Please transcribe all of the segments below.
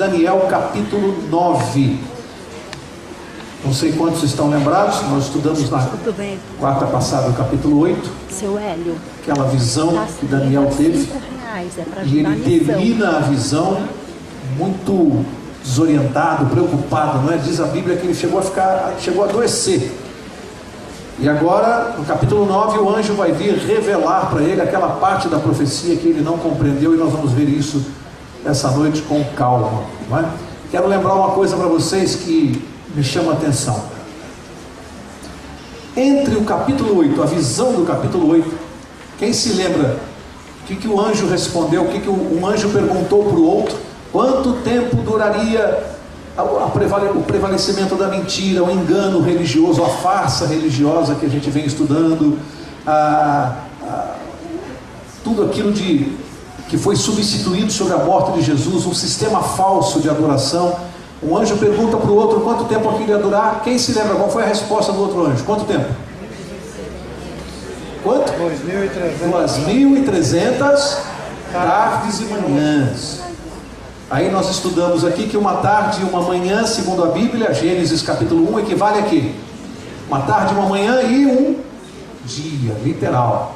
Daniel capítulo 9. Não sei quantos estão lembrados, nós estudamos na quarta passada o capítulo 8. Seu Hélio. Aquela visão que Daniel teve. E ele termina a visão muito desorientado, preocupado, não é? Diz a Bíblia que ele chegou a adoecer. E agora, no capítulo 9, o anjo vai vir revelar para ele aquela parte da profecia que ele não compreendeu, e nós vamos ver isso essa noite com calma, não é? Quero lembrar uma coisa para vocês que me chama a atenção. Entre o capítulo 8, a visão do capítulo 8, quem se lembra o que o anjo respondeu, o que um anjo perguntou para o outro? Quanto tempo duraria o prevalecimento da mentira, o engano religioso, a farsa religiosa que a gente vem estudando, tudo aquilo que foi substituído sobre a morte de Jesus, um sistema falso de adoração. Um anjo pergunta para o outro quanto tempo aquilo ia durar. Quem se lembra qual foi a resposta do outro anjo? Quanto tempo? Quanto? 2.300 tardes e manhãs. Aí nós estudamos aqui que uma tarde e uma manhã, segundo a Bíblia, Gênesis capítulo 1, equivale a quê? Uma tarde, uma manhã e um dia, literal.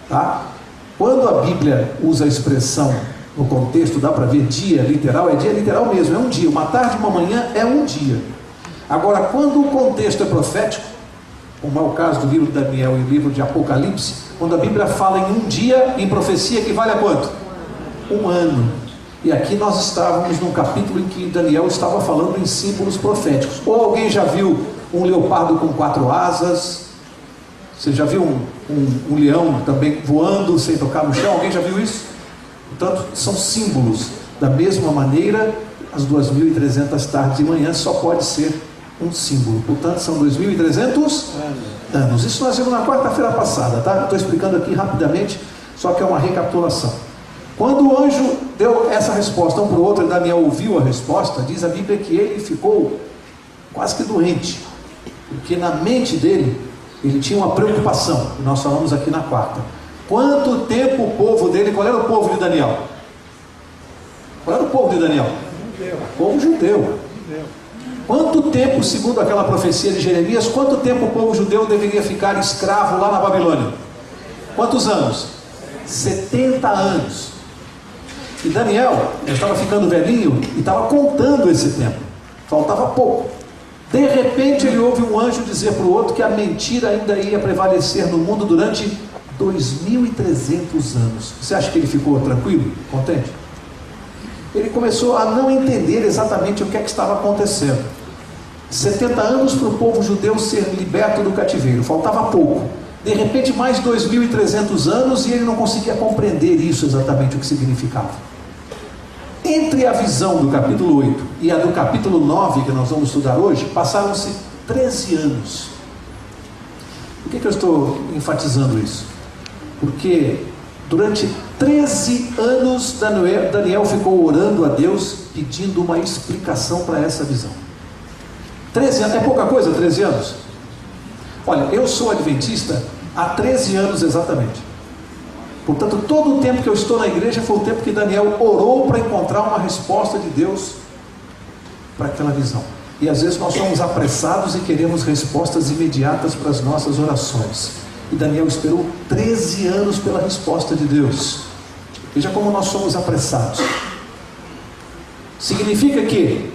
Tá? Quando a Bíblia usa a expressão no contexto, dá para ver dia literal, é dia literal mesmo, é um dia. Uma tarde e uma manhã é um dia. Agora, quando o contexto é profético, como é o caso do livro de Daniel e o livro de Apocalipse, quando a Bíblia fala em um dia, em profecia, equivale a quanto? Um ano. E aqui nós estávamos num capítulo em que Daniel estava falando em símbolos proféticos. Ou alguém já viu um leopardo com 4 asas? Você já viu um leão também voando sem tocar no chão? Alguém já viu isso? Portanto, são símbolos. Da mesma maneira, as 2.300 tardes e manhãs só pode ser um símbolo. Portanto, são 2.300 anos. Isso nós vimos na quarta-feira passada, tá? Estou explicando aqui rapidamente, só que é uma recapitulação. Quando o anjo deu essa resposta um para o outro, e Daniel ouviu a resposta, diz a Bíblia que ele ficou quase que doente, porque na mente dele, ele tinha uma preocupação, que nós falamos aqui na quarta. Quanto tempo o povo dele, qual era o povo de Daniel? Qual era o povo de Daniel? Povo judeu. Quanto tempo, segundo aquela profecia de Jeremias, quanto tempo o povo judeu deveria ficar escravo lá na Babilônia? Quantos anos? 70 anos. E Daniel, eu estava ficando velhinho e estava contando esse tempo, faltava pouco. De repente ele ouve um anjo dizer para o outro que a mentira ainda ia prevalecer no mundo durante 2.300 anos. Você acha que ele ficou tranquilo, contente? Ele começou a não entender exatamente o que é que estava acontecendo. 70 anos para o povo judeu ser liberto do cativeiro, faltava pouco. De repente mais 2.300 anos e ele não conseguia compreender isso exatamente o que significava. Entre a visão do capítulo 8 e a do capítulo 9 que nós vamos estudar hoje, passaram-se 13 anos. Por que eu estou enfatizando isso? Porque durante 13 anos Daniel ficou orando a Deus, pedindo uma explicação para essa visão. 13 anos, é pouca coisa 13 anos? Olha, eu sou adventista há 13 anos exatamente. Portanto, todo o tempo que eu estou na igreja foi o tempo que Daniel orou para encontrar uma resposta de Deus para aquela visão. E às vezes nós somos apressados e queremos respostas imediatas para as nossas orações. E Daniel esperou 13 anos pela resposta de Deus. Veja como nós somos apressados. Significa que,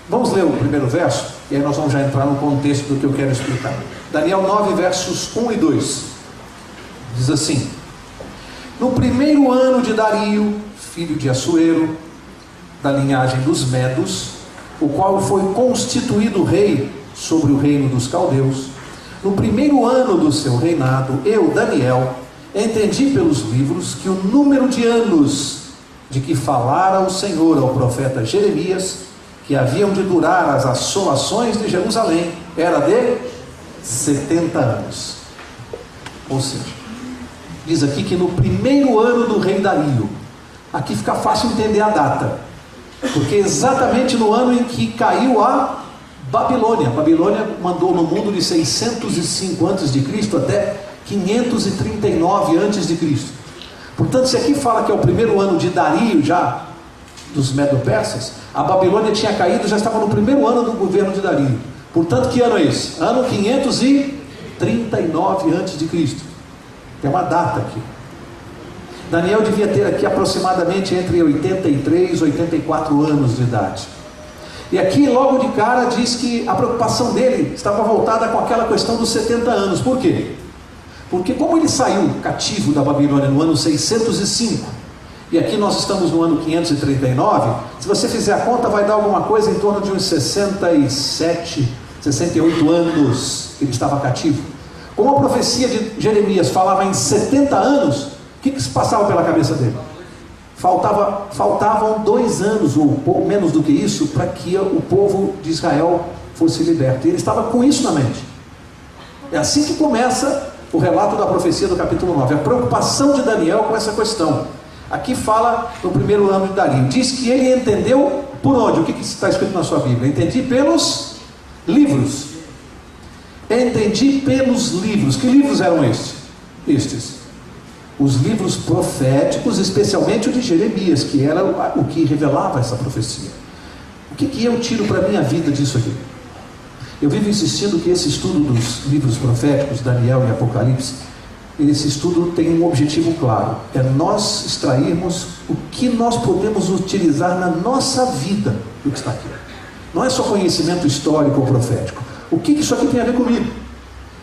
vamos ler o primeiro verso, e aí nós vamos já entrar no contexto do que eu quero explicar. Daniel 9, versos 1 e 2. Diz assim: no primeiro ano de Dario, filho de Assuero, da linhagem dos Medos, o qual foi constituído rei sobre o reino dos caldeus, no primeiro ano do seu reinado, eu, Daniel, entendi pelos livros que o número de anos de que falara o Senhor ao profeta Jeremias, que haviam de durar as assolações de Jerusalém, era de 70 anos. Ou seja, diz aqui que no primeiro ano do rei Dario, aqui fica fácil entender a data, porque exatamente no ano em que caiu a Babilônia. A Babilônia mandou no mundo de 605 a.C. até 539 a.C. Portanto, se aqui fala que é o primeiro ano de Dario, já dos Medo-Persas, A Babilônia tinha caído, já estava no primeiro ano do governo de Dario. Portanto, que ano é esse? Ano 539 a.C. Tem uma data aqui. Daniel devia ter aqui aproximadamente entre 83 e 84 anos de idade. E aqui logo de cara diz que a preocupação dele estava voltada com aquela questão dos 70 anos. Por quê? Porque como ele saiu cativo da Babilônia no ano 605, e aqui nós estamos no ano 539, se você fizer a conta vai dar alguma coisa em torno de uns 67, 68 anos que ele estava cativo. Como a profecia de Jeremias falava em 70 anos, o que se passava pela cabeça dele? Faltavam 2 anos, ou menos do que isso, para que o povo de Israel fosse liberto. E ele estava com isso na mente. É assim que começa o relato da profecia do capítulo 9. A preocupação de Daniel com essa questão. Aqui fala no primeiro ano de Dario. Diz que ele entendeu por onde? O que está escrito na sua Bíblia? Entendi pelos livros. Entendi pelos livros. Que livros eram estes? Os livros proféticos, especialmente o de Jeremias, que era o que revelava essa profecia. O que eu tiro para a minha vida disso aqui? Eu vivo insistindo que esse estudo dos livros proféticos, Daniel e Apocalipse, esse estudo tem um objetivo claro: é nós extrairmos o que nós podemos utilizar na nossa vida do que está aqui. Não é só conhecimento histórico ou profético. O que isso aqui tem a ver comigo?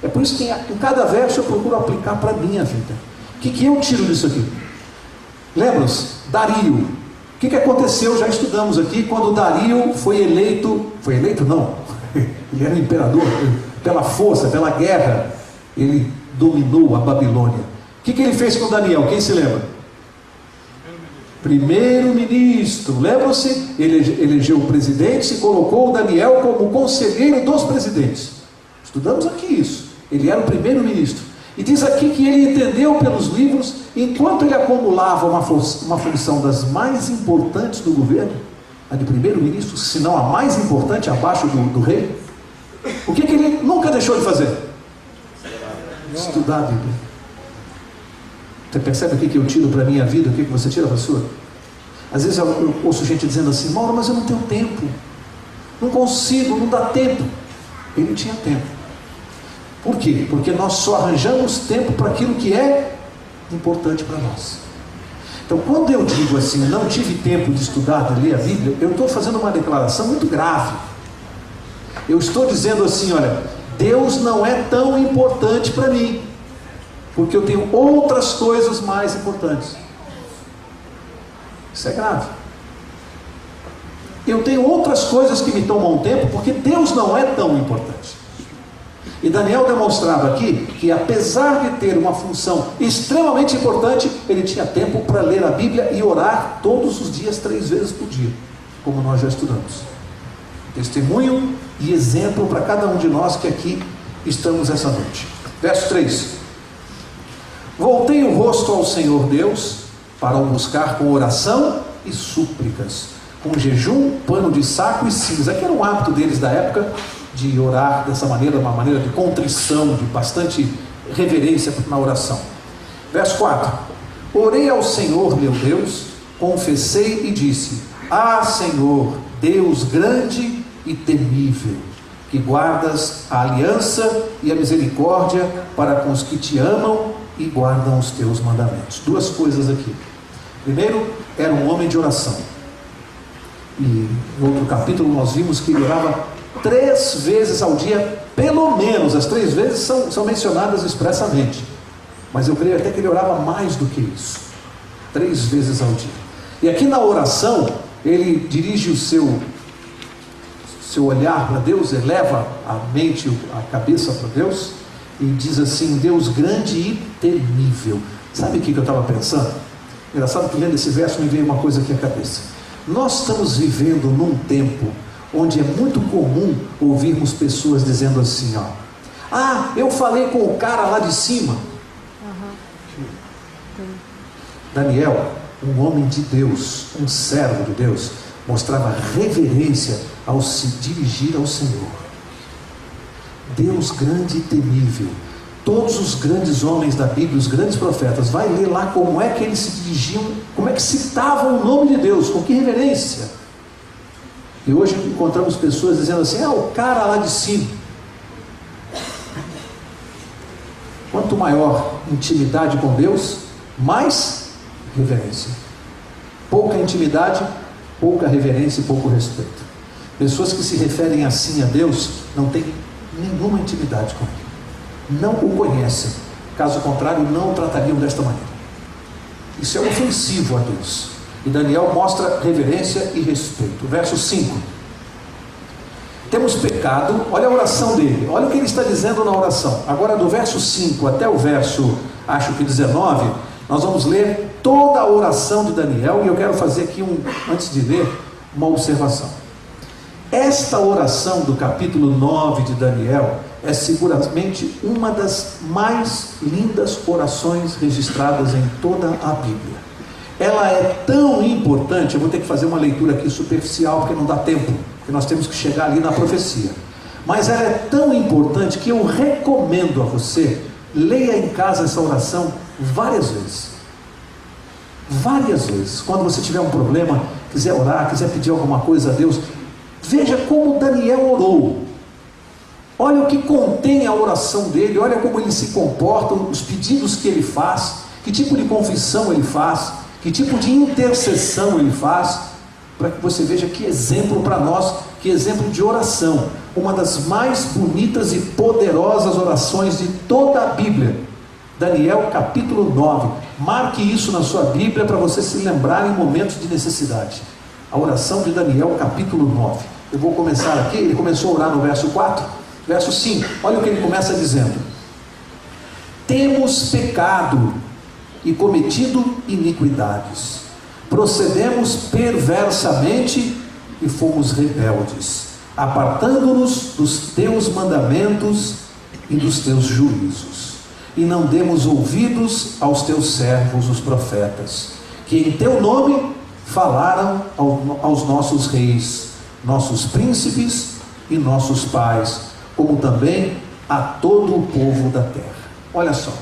É por isso que em cada verso eu procuro aplicar para a minha vida. O que eu tiro disso aqui? Lembra-se? Dario. O que aconteceu? Já estudamos aqui, quando Dario foi eleito não, ele era o imperador, pela força, pela guerra, ele dominou a Babilônia. O que ele fez com Daniel? Quem se lembra? Primeiro-ministro. Lembram-se? Ele elegeu o presidente e colocou Daniel como conselheiro dos presidentes. Estudamos aqui isso. Ele era o primeiro-ministro. E diz aqui que ele entendeu pelos livros, enquanto ele acumulava uma função das mais importantes do governo, a de primeiro-ministro, se não a mais importante, abaixo do rei. O que ele nunca deixou de fazer? Estudar a Bíblia. Você percebe o que eu tiro para a minha vida? O que você tira para a sua? Às vezes eu ouço gente dizendo assim: Mauro, mas eu não tenho tempo, não consigo, não dá tempo. Ele tinha tempo. Por quê? Porque nós só arranjamos tempo para aquilo que é importante para nós. Então, quando eu digo assim, não tive tempo de estudar, de ler a Bíblia, eu estou fazendo uma declaração muito grave. Eu estou dizendo assim: olha, Deus não é tão importante para mim, porque eu tenho outras coisas mais importantes. Isso é grave. Eu tenho outras coisas que me tomam tempo, porque Deus não é tão importante. E Daniel demonstrava aqui que, apesar de ter uma função extremamente importante, ele tinha tempo para ler a Bíblia e orar todos os dias, 3 vezes por dia, como nós já estudamos. Testemunho e exemplo para cada um de nós que aqui estamos essa noite. Verso 3: Voltei o rosto ao Senhor Deus para o buscar com oração e súplicas, com jejum, pano de saco e cinza. Aqui era um hábito deles da época, de orar dessa maneira, uma maneira de contrição, de bastante reverência na oração. Verso 4: Orei ao Senhor meu Deus, confessei e disse: Ah, Senhor, Deus grande e temível, que guardas a aliança e a misericórdia para com os que te amam e guardam os teus mandamentos. 2 coisas aqui. Primeiro, era um homem de oração. E no outro capítulo nós vimos que ele orava 3 vezes ao dia, pelo menos. As 3 vezes são mencionadas expressamente, mas eu creio até que ele orava mais do que isso, 3 vezes ao dia. E aqui na oração ele dirige o seu olhar para Deus, eleva a mente, a cabeça para Deus, e diz assim: Deus grande e temível. Sabe o que eu estava pensando? Engraçado que lendo esse verso me veio uma coisa aqui à cabeça. Nós estamos vivendo num tempo onde é muito comum ouvirmos pessoas dizendo assim: ó, ah, eu falei com o cara lá de cima. Daniel, um homem de Deus, um servo de Deus, mostrava reverência ao se dirigir ao Senhor. Deus grande e temível. Todos os grandes homens da Bíblia, os grandes profetas, vai ler lá como é que eles se dirigiam, como é que citavam o nome de Deus, com que reverência. Que hoje encontramos pessoas dizendo assim: ah, o cara lá de cima. Quanto maior intimidade com Deus, mais reverência. Pouca intimidade, pouca reverência e pouco respeito. Pessoas que se referem assim a Deus não têm nenhuma intimidade com Ele, não o conhecem, caso contrário não o tratariam desta maneira. Isso é ofensivo a Deus, e Daniel mostra reverência e respeito. Verso 5: temos pecado. Olha a oração dele, olha o que ele está dizendo na oração. Agora do verso 5 até o verso, acho que 19, nós vamos ler toda a oração de Daniel, e eu quero fazer aqui, antes de ler, uma observação. Esta oração do capítulo 9 de Daniel é seguramente uma das mais lindas orações registradas em toda a Bíblia. Ela é tão importante, eu vou ter que fazer uma leitura aqui superficial, porque não dá tempo, porque nós temos que chegar ali na profecia. Mas ela é tão importante que eu recomendo a você, leia em casa essa oração várias vezes. Várias vezes. Quando você tiver um problema, quiser orar, quiser pedir alguma coisa a Deus, veja como Daniel orou. Olha o que contém a oração dele, olha como ele se comporta, os pedidos que ele faz, que tipo de confissão ele faz, que tipo de intercessão ele faz, para que você veja que exemplo para nós, que exemplo de oração. Uma das mais bonitas e poderosas orações de toda a Bíblia. Daniel capítulo 9. Marque isso na sua Bíblia para você se lembrar em momentos de necessidade. A oração de Daniel capítulo 9. Eu vou começar aqui, ele começou a orar no verso 4, verso 5, olha o que ele começa dizendo: temos pecado e cometido iniquidades, procedemos perversamente e fomos rebeldes, apartando-nos dos teus mandamentos e dos teus juízos, e não demos ouvidos aos teus servos os profetas, que em teu nome falaram aos nossos reis, nossos príncipes e nossos pais, como também a todo o povo da terra. Olha só,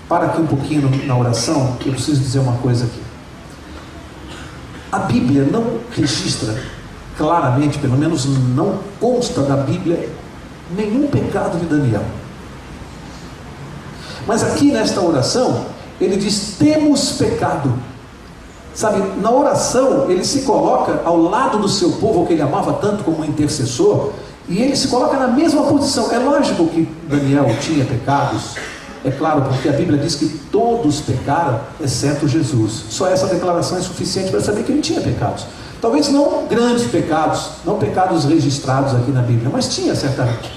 para aqui um pouquinho na oração, que eu preciso dizer uma coisa aqui. A Bíblia não registra claramente, pelo menos não consta da Bíblia, nenhum pecado de Daniel. Mas aqui nesta oração, ele diz: temos pecado. Sabe, na oração ele se coloca ao lado do seu povo, que ele amava tanto, como intercessor, e ele se coloca na mesma posição. É lógico que Daniel tinha pecados, é claro, porque a Bíblia diz que todos pecaram, exceto Jesus. Só essa declaração é suficiente para saber que ele tinha pecados. Talvez não grandes pecados, não pecados registrados aqui na Bíblia, mas tinha certamente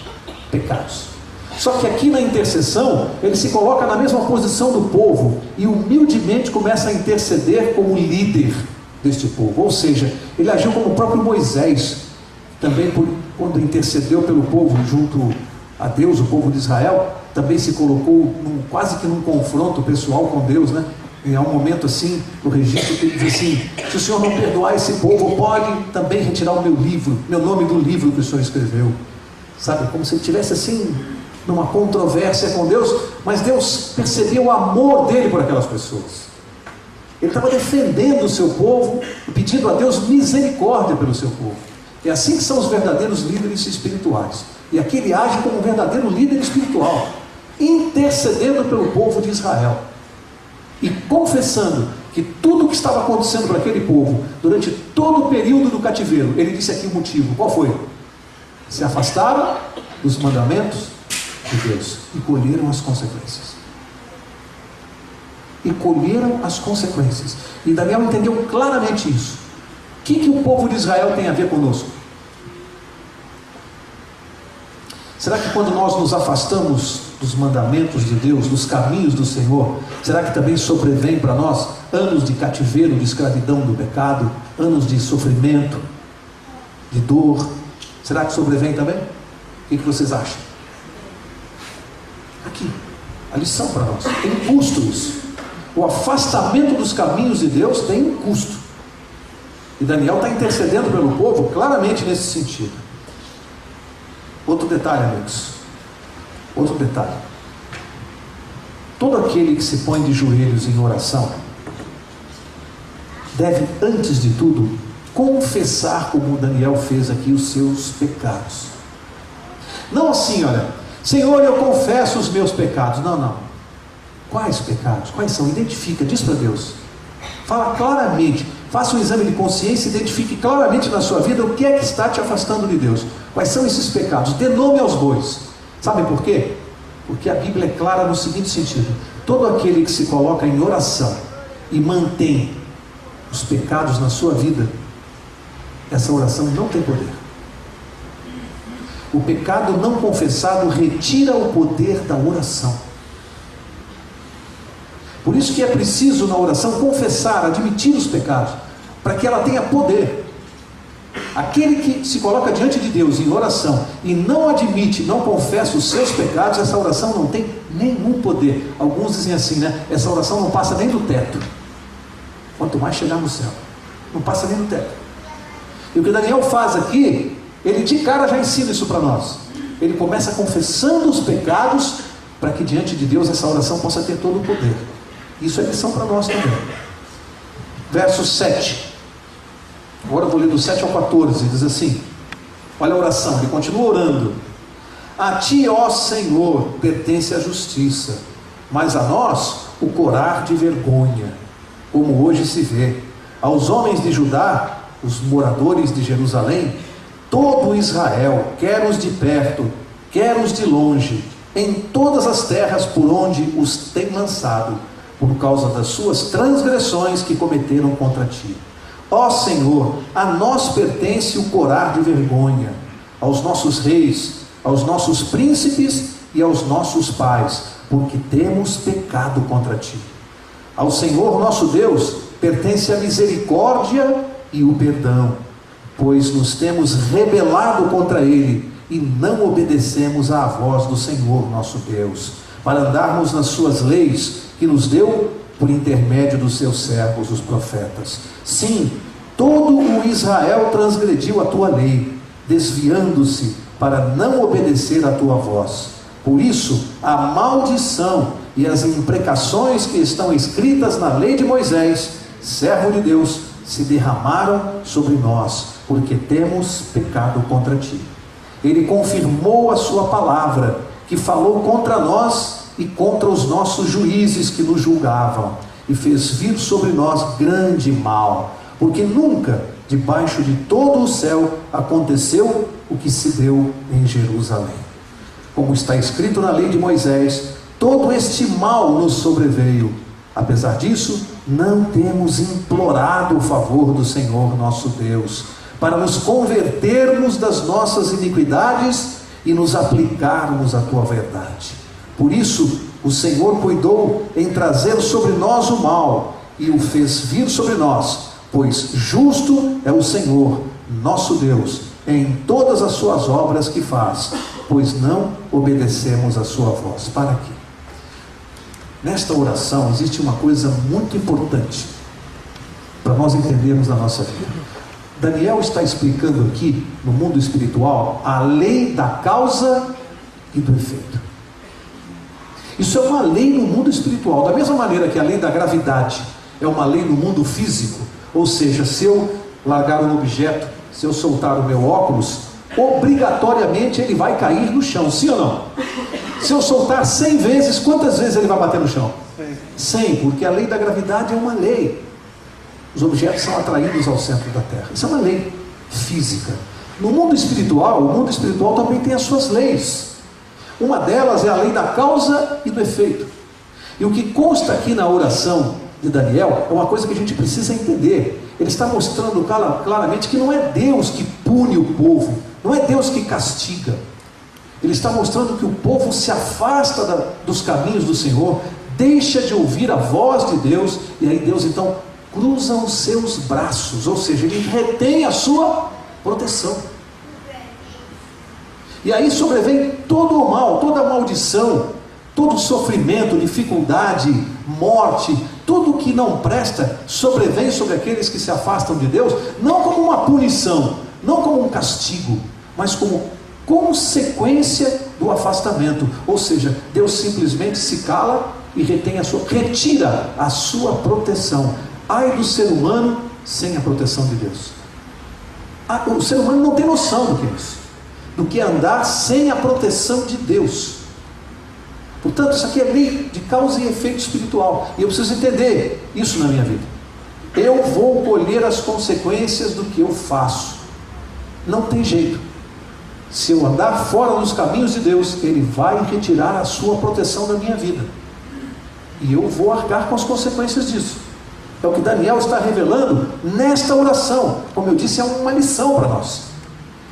pecados. Só que aqui na intercessão, ele se coloca na mesma posição do povo e humildemente começa a interceder como líder deste povo. Ou seja, ele agiu como o próprio Moisés, também quando intercedeu pelo povo junto a Deus, o povo de Israel, também se colocou quase que num confronto pessoal com Deus, né? E há um momento assim, no registro, que ele diz assim: se o Senhor não perdoar esse povo, pode também retirar o meu nome do livro que o Senhor escreveu. Sabe, como se ele estivesse assim, numa controvérsia com Deus, mas Deus percebeu o amor dele por aquelas pessoas. Ele estava defendendo o seu povo, pedindo a Deus misericórdia pelo seu povo. É assim que são os verdadeiros líderes espirituais. E aqui ele age como um verdadeiro líder espiritual, intercedendo pelo povo de Israel e confessando que tudo o que estava acontecendo para aquele povo durante todo o período do cativeiro, ele disse aqui o motivo. Qual foi? Se afastaram dos mandamentos de Deus e colheram as consequências. E colheram as consequências. E Daniel entendeu claramente isso. O que o povo de Israel tem a ver conosco? Será que quando nós nos afastamos dos mandamentos de Deus, dos caminhos do Senhor, será que também sobrevém para nós anos de cativeiro, de escravidão do pecado, anos de sofrimento, de dor? Será que sobrevém também? O que vocês acham? Aqui, a lição para nós. Tem um custo isso. O afastamento dos caminhos de Deus tem um custo. E Daniel está intercedendo pelo povo claramente nesse sentido. Outro detalhe, amigos. Outro detalhe. Todo aquele que se põe de joelhos em oração deve, antes de tudo, confessar, como Daniel fez aqui, os seus pecados. Não assim, olha, Senhor, eu confesso os meus pecados. Não, não. Quais pecados? Quais são? Identifica, diz para Deus. Fala claramente, faça um exame de consciência, identifique claramente na sua vida o que é que está te afastando de Deus. Quais são esses pecados? Dê nome aos bois. Sabe por quê? Porque a Bíblia é clara no seguinte sentido: todo aquele que se coloca em oração e mantém os pecados na sua vida, essa oração não tem poder. O pecado não confessado retira o poder da oração. Por isso que é preciso na oração confessar, admitir os pecados, para que ela tenha poder. Aquele que se coloca diante de Deus em oração e não admite, não confessa os seus pecados, essa oração não tem nenhum poder. Alguns dizem assim, né? Essa oração não passa nem do teto. Quanto mais chegar no céu, não passa nem do teto. E o que Daniel faz aqui, ele de cara já ensina isso para nós. Ele começa confessando os pecados, para que diante de Deus essa oração possa ter todo o poder. Isso é lição para nós também. Verso 7. Agora eu vou ler do 7 ao 14. Diz assim: olha a oração, ele continua orando. A ti, ó Senhor, pertence a justiça, mas a nós o corar de vergonha, como hoje se vê. Aos homens de Judá, os moradores de Jerusalém, todo Israel, quer os de perto, quer os de longe, em todas as terras por onde os tem lançado, por causa das suas transgressões que cometeram contra ti. Ó Senhor, a nós pertence o corar de vergonha, aos nossos reis, aos nossos príncipes e aos nossos pais, porque temos pecado contra ti. Ao Senhor nosso Deus pertence a misericórdia e o perdão, pois nos temos rebelado contra ele e não obedecemos à voz do Senhor nosso Deus, para andarmos nas suas leis que nos deu por intermédio dos seus servos, os profetas. Sim, todo o Israel transgrediu a tua lei, desviando-se para não obedecer à tua voz. Por isso, a maldição e as imprecações que estão escritas na lei de Moisés, servo de Deus, se derramaram sobre nós, porque temos pecado contra ti. Ele confirmou a sua palavra, que falou contra nós e contra os nossos juízes que nos julgavam, e fez vir sobre nós grande mal, porque nunca debaixo de todo o céu aconteceu o que se deu em Jerusalém. Como está escrito na lei de Moisés, todo este mal nos sobreveio. Apesar disso, não temos implorado o favor do Senhor nosso Deus, para nos convertermos das nossas iniquidades e nos aplicarmos à tua verdade. Por isso, o Senhor cuidou em trazer sobre nós o mal, e o fez vir sobre nós, pois justo é o Senhor, nosso Deus, em todas as suas obras que faz, pois não obedecemos a sua voz. Para aqui. Nesta oração existe uma coisa muito importante para nós entendermos na nossa vida. Daniel está explicando aqui, no mundo espiritual, a lei da causa e do efeito. Isso é uma lei no mundo espiritual, da mesma maneira que a lei da gravidade é uma lei no mundo físico. Ou seja, se eu largar um objeto, se eu soltar o meu óculos, obrigatoriamente ele vai cair no chão, sim ou não? Se eu soltar 100 vezes, quantas vezes ele vai bater no chão? 100, porque a lei da gravidade é uma lei. Os objetos são atraídos ao centro da Terra. Isso é uma lei física. No mundo espiritual, o mundo espiritual também tem as suas leis. Uma delas é a lei da causa e do efeito. E o que consta aqui na oração de Daniel é uma coisa que a gente precisa entender. Ele está mostrando claramente que não é Deus que pune o povo, não é Deus que castiga. Ele está mostrando que o povo se afasta dos caminhos do Senhor, deixa de ouvir a voz de Deus, e aí Deus então cruza os seus braços, ou seja, ele retém a sua proteção. E aí sobrevém todo o mal, toda a maldição, todo o sofrimento, dificuldade, morte, tudo que não presta sobrevém sobre aqueles que se afastam de Deus, não como uma punição, não como um castigo, mas como consequência do afastamento. Ou seja, Deus simplesmente se cala e retém retira a sua proteção. Ai do ser humano sem a proteção de Deus. O ser humano não tem noção do que é isso, do que é andar sem a proteção de Deus. Portanto, isso aqui é lei de causa e efeito espiritual, e eu preciso entender isso na minha vida. Eu vou colher as consequências do que eu faço, não tem jeito. Se eu andar fora dos caminhos de Deus, Ele vai retirar a sua proteção da minha vida, e eu vou arcar com as consequências disso. É o que Daniel está revelando nesta oração. Como eu disse, é uma lição para nós.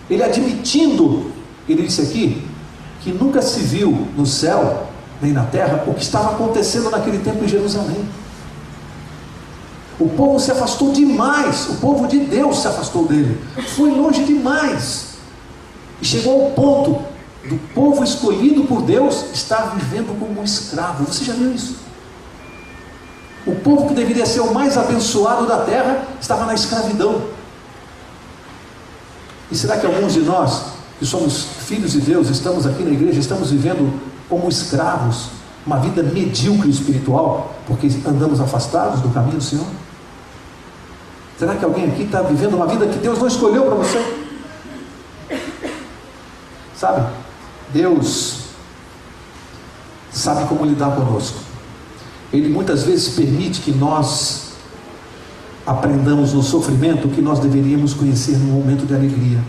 Ele admitindo, ele disse aqui, que nunca se viu no céu, nem na terra, o que estava acontecendo naquele tempo em Jerusalém. O povo se afastou demais, o povo de Deus se afastou dele, foi longe demais, e chegou ao ponto do povo escolhido por Deus estar vivendo como um escravo. Você já viu isso? O povo que deveria ser o mais abençoado da terra estava na escravidão. E será que alguns de nós, que somos filhos de Deus, estamos aqui na igreja, estamos vivendo como escravos, uma vida medíocre espiritual, porque andamos afastados do caminho do Senhor? Será que alguém aqui está vivendo uma vida que Deus não escolheu para você? Sabe, Deus sabe como lidar conosco. Ele muitas vezes permite que nós aprendamos no sofrimento o que nós deveríamos conhecer no momento de alegria,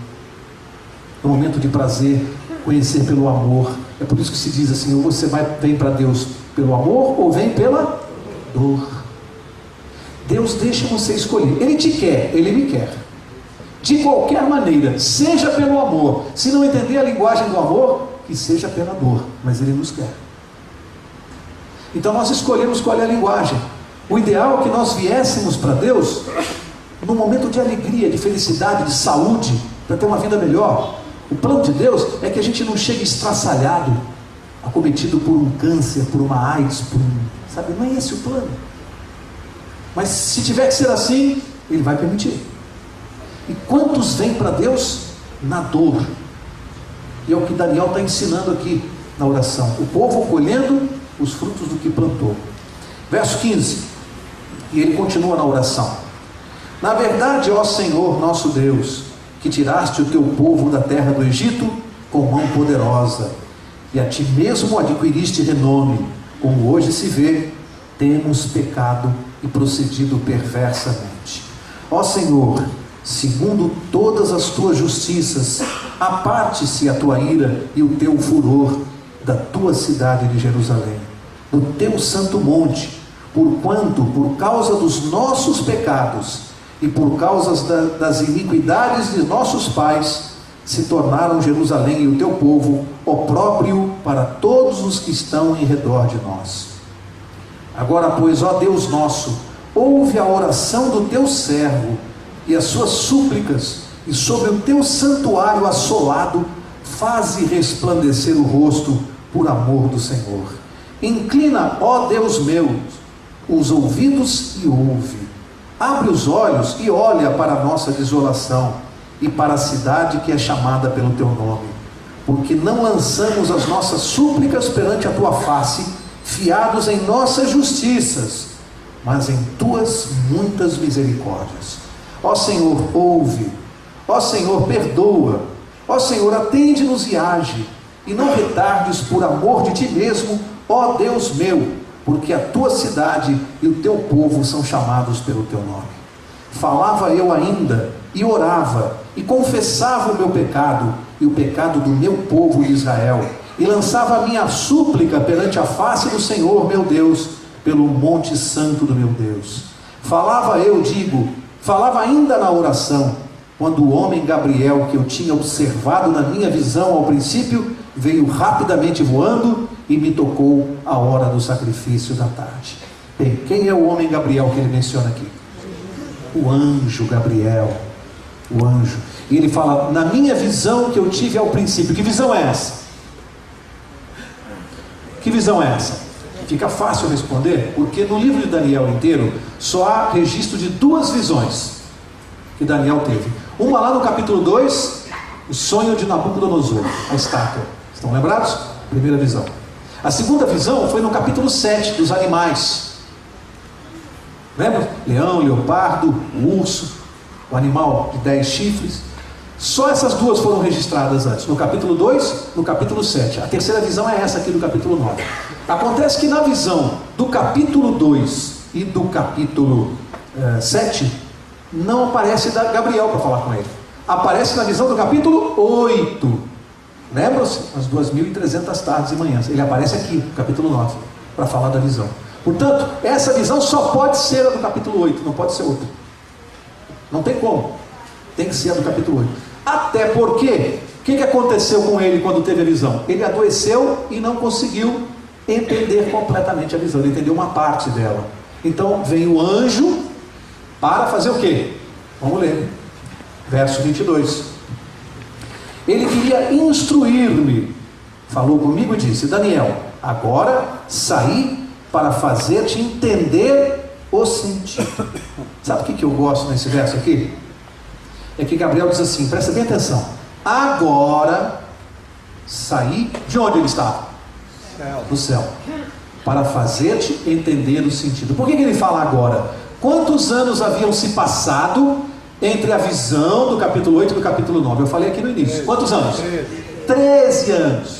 no momento de prazer, conhecer pelo amor. É por isso que se diz assim: ou você vem para Deus pelo amor, ou vem pela dor. Deus deixa você escolher. Ele te quer, Ele me quer, de qualquer maneira, seja pelo amor. Se não entender a linguagem do amor, que seja pela dor, mas Ele nos quer. Então nós escolhemos qual é a linguagem. O ideal é que nós viéssemos para Deus num momento de alegria, de felicidade, de saúde, para ter uma vida melhor. O plano de Deus é que a gente não chegue estraçalhado, acometido por um câncer, por uma AIDS, sabe? Não é esse o plano. Mas se tiver que ser assim, Ele vai permitir. E quantos vêm para Deus na dor? E é o que Daniel está ensinando aqui na oração. O povo colhendo os frutos do que plantou. Verso 15, e ele continua na oração: na verdade, ó Senhor nosso Deus, que tiraste o teu povo da terra do Egito com mão poderosa, e a ti mesmo adquiriste renome, como hoje se vê, temos pecado e procedido perversamente. Ó Senhor, segundo todas as tuas justiças, aparte-se a tua ira e o teu furor da tua cidade de Jerusalém, do teu santo monte, porquanto, por causa dos nossos pecados e por causa das iniquidades de nossos pais, se tornaram Jerusalém e o teu povo opróbrio para todos os que estão em redor de nós. Agora, pois, ó Deus nosso, ouve a oração do teu servo e as suas súplicas, e sobre o teu santuário assolado faze resplandecer o rosto por amor do Senhor. Inclina, ó Deus meu, os ouvidos e ouve. Abre os olhos e olha para a nossa desolação e para a cidade que é chamada pelo teu nome. Porque não lançamos as nossas súplicas perante a tua face, fiados em nossas justiças, mas em tuas muitas misericórdias. Ó Senhor, ouve. Ó Senhor, perdoa. Ó Senhor, atende-nos e age, e não retardes por amor de ti mesmo, ó Deus meu, porque a tua cidade e o teu povo são chamados pelo teu nome. Falava eu ainda, e orava, e confessava o meu pecado, e o pecado do meu povo de Israel, e lançava a minha súplica perante a face do Senhor meu Deus, pelo monte santo do meu Deus. Falava ainda na oração, quando o homem Gabriel, que eu tinha observado na minha visão ao princípio, veio rapidamente voando e me tocou a hora do sacrifício da tarde. Bem, quem é o homem Gabriel que ele menciona aqui? O anjo Gabriel, o anjo. E ele fala, na minha visão que eu tive ao princípio. Que visão é essa? Que visão é essa? Fica fácil responder, porque no livro de Daniel inteiro, só há registro de duas visões que Daniel teve. Uma lá no capítulo 2, o sonho de Nabucodonosor, a estátua. Estão lembrados? Primeira visão. A segunda visão foi no capítulo 7, dos animais. Lembra? Leão, leopardo, urso, o animal de 10 chifres. Só essas duas foram registradas antes, no capítulo 2, no capítulo 7. A terceira visão é essa aqui do capítulo 9. Acontece que na visão do capítulo 2 e do capítulo 7, não aparece Gabriel para falar com ele. Aparece na visão do capítulo 8. Lembram-se? As 2.300 tardes e manhãs. Ele aparece aqui, no capítulo 9, para falar da visão. Portanto, essa visão só pode ser a do capítulo 8, não pode ser outra. Não tem como. Tem que ser a do capítulo 8. Até porque, o que aconteceu com ele quando teve a visão? Ele adoeceu e não conseguiu entender completamente a visão. Ele entendeu uma parte dela. Então, vem o anjo para fazer o quê? Vamos ler. Verso 22. Ele queria instruir-me. Falou comigo e disse: Daniel, agora saí para fazer-te entender o sentido. Sabe o que eu gosto nesse verso aqui? É que Gabriel diz assim, presta bem atenção. Agora saí, de onde ele estava? Do céu. Para fazer-te entender o sentido. Por que ele fala agora? Quantos anos haviam se passado entre a visão do capítulo 8 e do capítulo 9? Eu falei aqui no início. Quantos anos? 13 anos.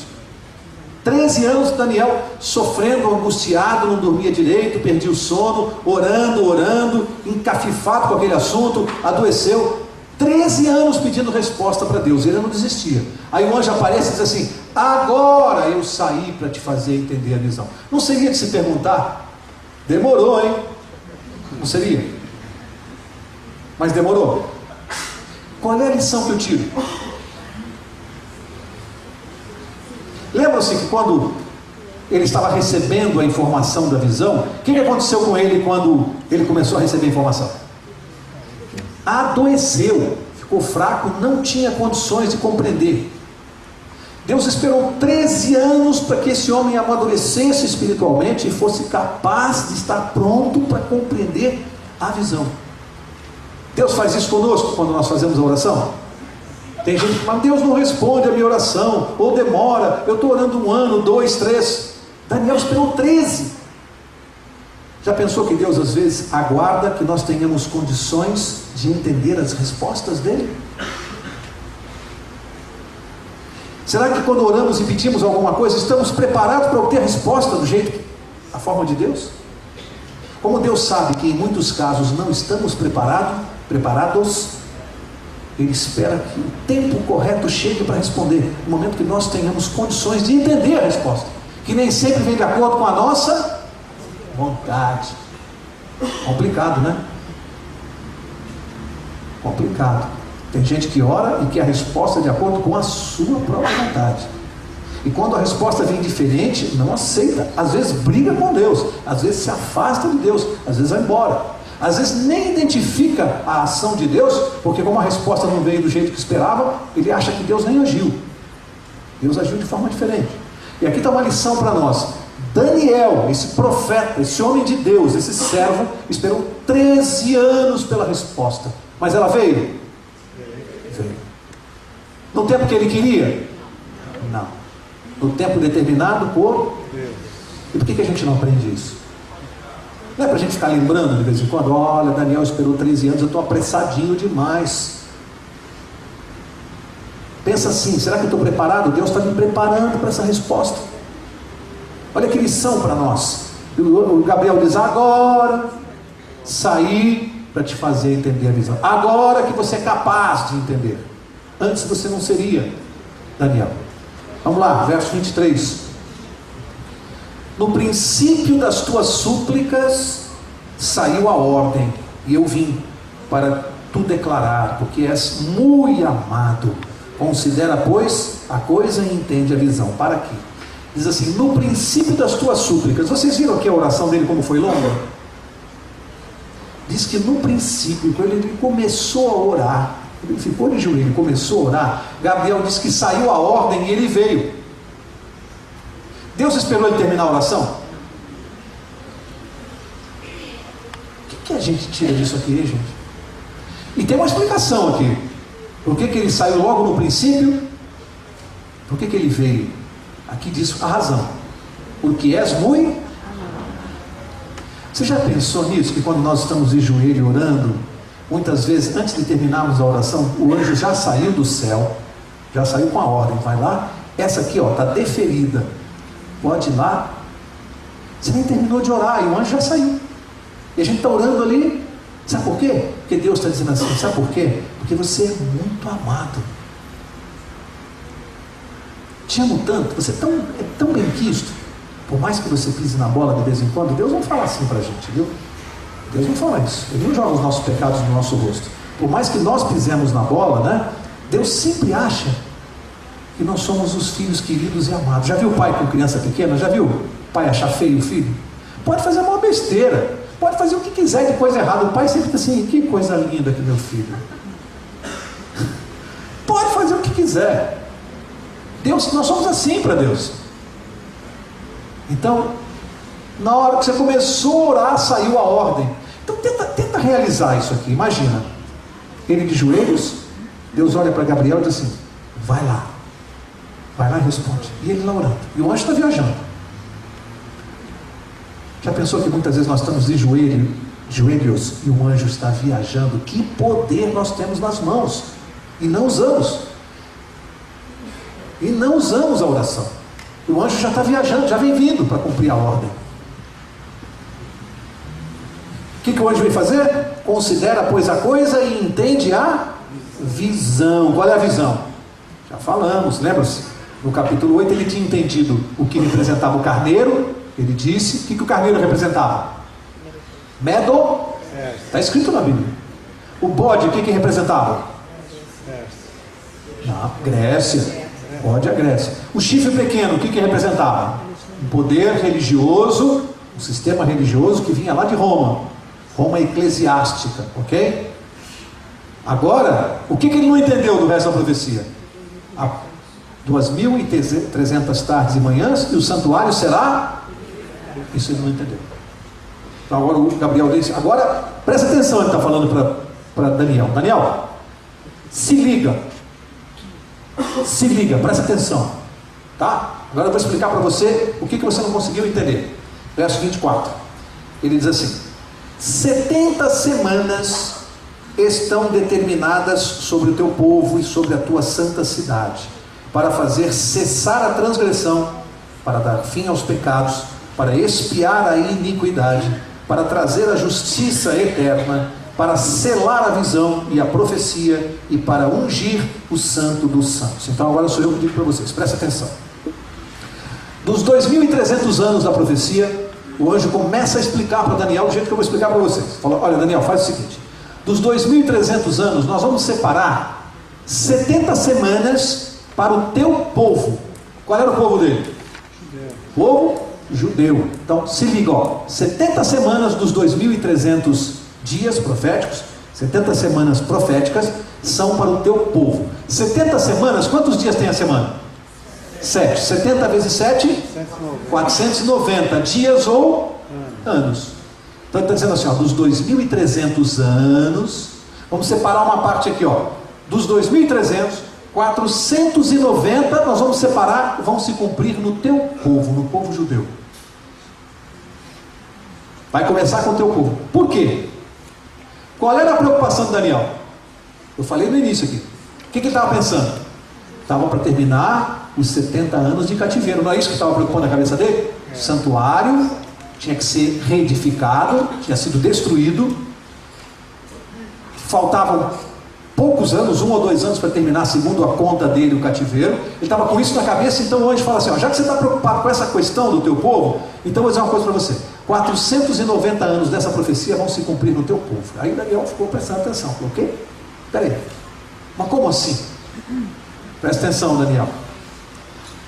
13 anos Daniel sofrendo, angustiado, não dormia direito, perdia o sono, orando, encafifado com aquele assunto, adoeceu. 13 anos pedindo resposta para Deus, ele não desistia. Aí o anjo aparece e diz assim: agora eu saí para te fazer entender a visão. Não seria de se perguntar? Demorou, hein? Não seria? Mas demorou. Qual é a lição que eu tiro? Lembram-se que quando ele estava recebendo a informação da visão, o que aconteceu com ele quando ele começou a receber a informação? Adoeceu, ficou fraco, não tinha condições de compreender. Deus esperou 13 anos para que esse homem amadurecesse espiritualmente e fosse capaz de estar pronto para compreender a visão. Deus faz isso conosco quando nós fazemos a oração. Tem gente que fala: Deus não responde a minha oração, ou demora, eu estou orando 1 ano, 2, 3. Daniel esperou 13. Já pensou que Deus às vezes aguarda que nós tenhamos condições de entender as respostas dele? Será que quando oramos e pedimos alguma coisa, estamos preparados para obter a resposta do jeito, a forma de Deus? Como Deus sabe que em muitos casos não estamos preparados, Ele espera que o tempo correto chegue para responder, no momento que nós tenhamos condições de entender a resposta, que nem sempre vem de acordo com a nossa vontade. Complicado, né? Complicado. Tem gente que ora e quer a resposta de acordo com a sua própria vontade. E quando a resposta vem diferente, não aceita. Às vezes briga com Deus, às vezes se afasta de Deus, às vezes vai embora. Às vezes nem identifica a ação de Deus, porque como a resposta não veio do jeito que esperava, ele acha que Deus nem agiu. Deus agiu de forma diferente. E aqui está uma lição para nós. Daniel, esse profeta, esse homem de Deus, esse servo, esperou 13 anos pela resposta. Mas ela veio? Veio. No tempo que ele queria? Não. No tempo determinado por Deus. E por que a gente não aprende isso? Não é para a gente ficar lembrando de vez em quando: olha, Daniel esperou 13 anos, eu estou apressadinho demais. Pensa assim: será que eu estou preparado? Deus está me preparando para essa resposta. Olha que lição para nós. O Gabriel diz: agora saí para te fazer entender a visão. Agora que você é capaz de entender. Antes você não seria, Daniel. Vamos lá, verso 23. No princípio das tuas súplicas saiu a ordem, e eu vim para tu declarar, porque és muito amado. Considera, pois, a coisa e entende a visão. Para aqui. Diz assim: no princípio das tuas súplicas. Vocês viram aqui a oração dele como foi longa? Diz que no princípio, quando ele começou a orar, ele ficou de joelho, começou a orar, Gabriel disse que saiu a ordem e ele veio. Deus esperou ele terminar a oração? O que a gente tira disso aqui, gente? E tem uma explicação aqui. Por que ele saiu logo no princípio? Por que ele veio? Aqui diz a razão: porque és muito. Você já pensou nisso? Que quando nós estamos de joelho orando, muitas vezes, antes de terminarmos a oração, o anjo já saiu do céu, já saiu com a ordem, vai lá, essa aqui está deferida, pode ir lá. Você nem terminou de orar e o anjo já saiu, e a gente está orando ali, sabe por quê? Porque Deus está dizendo assim, sabe por quê? Porque você é muito amado, te amo tanto, você é tão bem quisto, por mais que você pise na bola de vez em quando, Deus não fala assim para a gente, viu? Deus não fala isso, Ele não joga os nossos pecados no nosso rosto, por mais que nós pisemos na bola, né? Deus sempre acha que nós somos os filhos queridos e amados. Já viu o pai com criança pequena? Já viu o pai achar feio o filho? Pode fazer uma besteira, pode fazer o que quiser de coisa errada, o pai sempre está assim, que coisa linda que meu filho. Pode fazer o que quiser. Deus, nós somos assim para Deus. Então, na hora que você começou a orar, saiu a ordem. Então tenta realizar isso aqui. Imagina, ele de joelhos, Deus olha para Gabriel e diz assim, vai lá e responde. E ele lá orando, e o anjo está viajando. Já pensou que muitas vezes nós estamos de joelhos e o anjo está viajando? Que poder nós temos nas mãos e não usamos. E não usamos a oração. O anjo já está viajando, já vem vindo para cumprir a ordem. O que o anjo vem fazer? Considera, pois, a coisa e entende a visão. Qual é a visão? Já falamos, lembra-se? No capítulo 8 ele tinha entendido o que representava o carneiro. Ele disse, o que o carneiro representava? Medo. Está escrito na Bíblia. O bode, o que representava? Grécia. Bode é Grécia. O chifre pequeno, o que representava? Um poder religioso, um sistema religioso que vinha lá de Roma. Roma eclesiástica, ok? Agora, o que ele não entendeu do resto da profecia? 2.300 tardes e manhãs, e o santuário será? Isso ele não entendeu. Então agora o Gabriel disse, agora presta atenção, ele está falando para Daniel. Daniel, se liga, presta atenção, tá? Agora eu vou explicar para você o que você não conseguiu entender. Verso 24, ele diz assim, 70 semanas estão determinadas sobre o teu povo e sobre a tua santa cidade, para fazer cessar a transgressão, para dar fim aos pecados, para expiar a iniquidade, para trazer a justiça eterna, para selar a visão e a profecia, e para ungir o santo dos santos. Então agora sou eu que digo para vocês, presta atenção. Dos 2.300 anos da profecia, o anjo começa a explicar para Daniel do jeito que eu vou explicar para vocês. Fala, olha Daniel, faz o seguinte, dos 2.300 anos nós vamos separar 70 semanas para o teu povo. Qual era o povo dele? Povo judeu. Então se liga, 70 semanas dos 2.300 dias proféticos, 70 semanas proféticas são para o teu povo. 70 semanas, quantos dias tem a semana? 7. 70 vezes 7? 490 dias ou anos. Então ele está dizendo assim, dos 2.300 anos, vamos separar uma parte aqui, dos 2.300, 490 nós vamos separar, vão se cumprir no teu povo, no povo judeu. Vai começar com o teu povo. Por quê? Qual era a preocupação de Daniel? Eu falei no início aqui. O que ele estava pensando? Estava para terminar os 70 anos de cativeiro. Não é isso que estava preocupando a cabeça dele? O santuário tinha que ser reedificado, tinha sido destruído. Faltavam poucos anos, 1 ou 2 anos para terminar, segundo a conta dele, o cativeiro. Ele estava com isso na cabeça, então o anjo fala assim, já que você está preocupado com essa questão do teu povo, então eu vou dizer uma coisa para você. 490 anos dessa profecia vão se cumprir no teu povo. Aí Daniel ficou prestando atenção. Falou, o quê? Peraí, mas como assim? Presta atenção, Daniel.